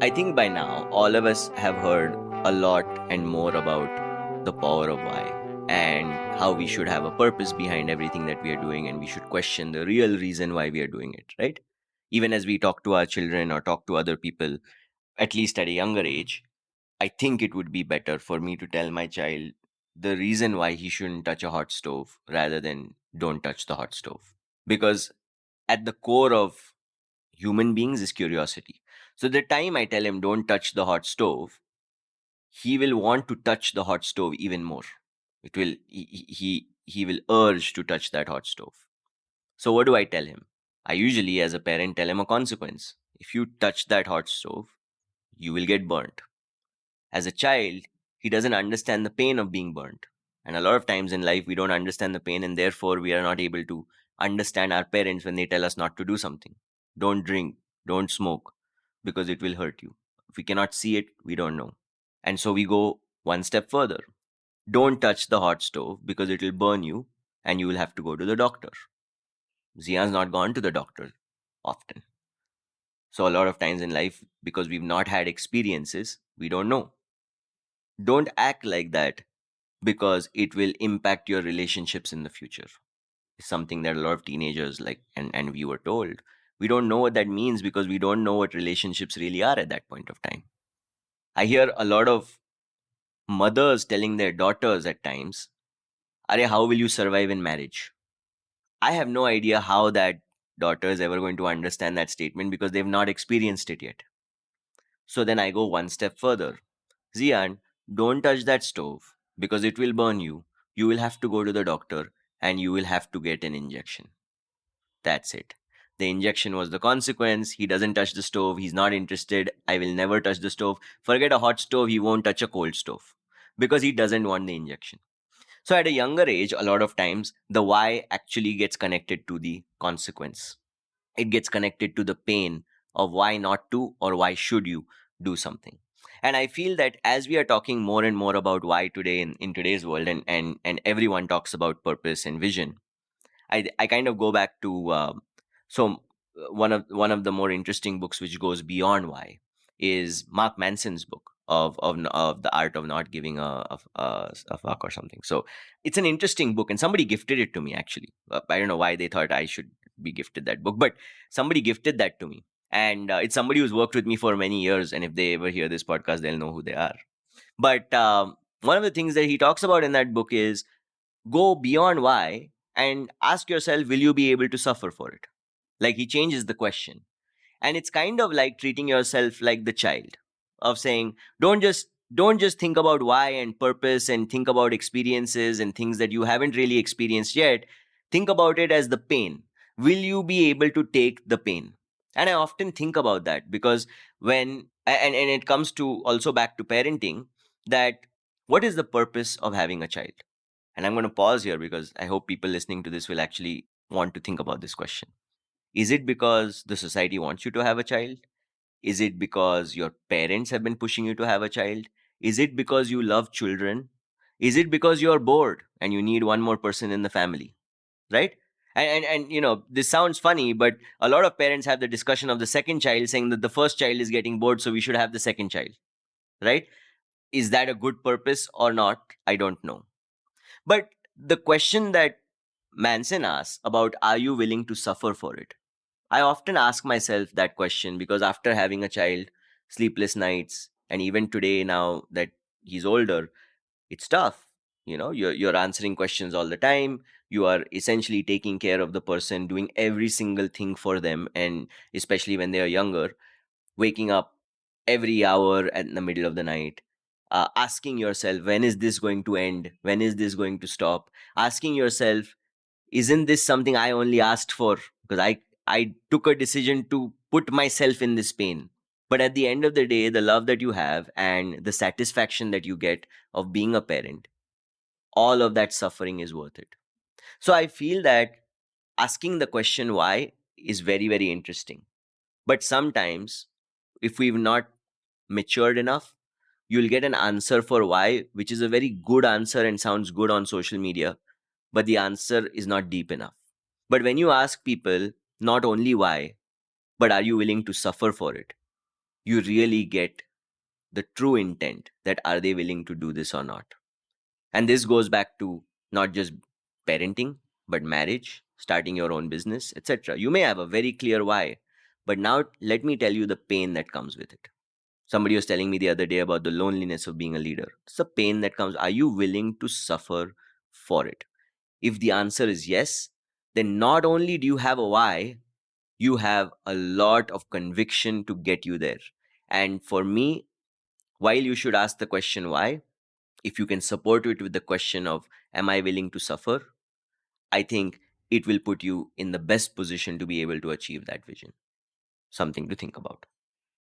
I think by now all of us have heard a lot and more about the power of why and how we should have a purpose behind everything that we are doing, and we should question the real reason why we are doing it, right? Even as we talk to our children or talk to other people, at least at a younger age, I think it would be better for me to tell my child the reason why he shouldn't touch a hot stove rather than don't touch the hot stove. Because at the core of human beings is curiosity. So the time I tell him don't touch the hot stove, he will want to touch the hot stove even more. It will he will urge to touch that hot stove. So what do I tell him? I usually, as a parent, tell him a consequence. If you touch that hot stove, you will get burnt. As a child, he doesn't understand the pain of being burnt. And a lot of times in life, we don't understand the pain, and therefore we are not able to understand our parents when they tell us not to do something. Don't drink, don't smoke, because it will hurt you. If we cannot see it, we don't know. And so we go one step further. Don't touch the hot stove because it will burn you and you will have to go to the doctor. Zia's not gone to the doctor often. So a lot of times in life, because we've not had experiences, we don't know. Don't act like that because it will impact your relationships in the future. It's something that a lot of teenagers like, and we were told. We don't know what that means because we don't know what relationships really are at that point of time. I hear a lot of mothers telling their daughters at times, Are, how will you survive in marriage? I have no idea how that daughter is ever going to understand that statement because they've not experienced it yet. So then I go one step further. Zian, don't touch that stove because it will burn you. You will have to go to the doctor and you will have to get an injection. That's it. The injection was the consequence. He doesn't touch the stove. He's not interested. I will never touch the stove. Forget a hot stove. He won't touch a cold stove because he doesn't want the injection. So at a younger age, a lot of times, the why actually gets connected to the consequence. It gets connected to the pain of why not to or why should you do something. And I feel that as we are talking more and more about why today in today's world, and everyone talks about purpose and vision, I kind of go back to so one of the more interesting books which goes beyond why is Mark Manson's book of the art of not giving a fuck or something. So it's an interesting book, and somebody gifted it to me actually. I don't know why they thought I should be gifted that book, but somebody gifted that to me, and it's somebody who's worked with me for many years. And if they ever hear this podcast, they'll know who they are. But one of the things that he talks about in that book is go beyond why and ask yourself, will you be able to suffer for it? Like, he changes the question. And it's kind of like treating yourself like the child, of saying, don't just think about why and purpose and think about experiences and things that you haven't really experienced yet. Think about it as the pain. Will you be able to take the pain? And I often think about that because and it comes to also back to parenting, that what is the purpose of having a child? And I'm going to pause here because I hope people listening to this will actually want to think about this question. Is it because the society wants you to have a child? Is it because your parents have been pushing you to have a child? Is it because you love children? Is it because you're bored and you need one more person in the family? Right? And this sounds funny, but a lot of parents have the discussion of the second child, saying that the first child is getting bored, so we should have the second child. Right? Is that a good purpose or not? I don't know. But the question that Manson asks about, are you willing to suffer for it? I often ask myself that question because after having a child, sleepless nights, and even today, now that he's older, it's tough. You're answering questions all the time. You are essentially taking care of the person, doing every single thing for them, and especially when they are younger, waking up every hour in the middle of the night, asking yourself, when is this going to end? When is this going to stop? Asking yourself, isn't this something I only asked for? Because I took a decision to put myself in this pain. But at the end of the day, the love that you have and the satisfaction that you get of being a parent, all of that suffering is worth it. So I feel that asking the question why is very, very interesting. But sometimes, if we've not matured enough, you'll get an answer for why, which is a very good answer and sounds good on social media, but the answer is not deep enough. But when you ask people not only why, but are you willing to suffer for it? You really get the true intent, that are they willing to do this or not. And this goes back to not just parenting, but marriage, starting your own business, etc. You may have a very clear why, but now let me tell you the pain that comes with it. Somebody was telling me the other day about the loneliness of being a leader. It's the pain that comes. Are you willing to suffer for it? If the answer is yes, then not only do you have a why, you have a lot of conviction to get you there. And for me, while you should ask the question why, if you can support it with the question of, am I willing to suffer? I think it will put you in the best position to be able to achieve that vision. Something to think about.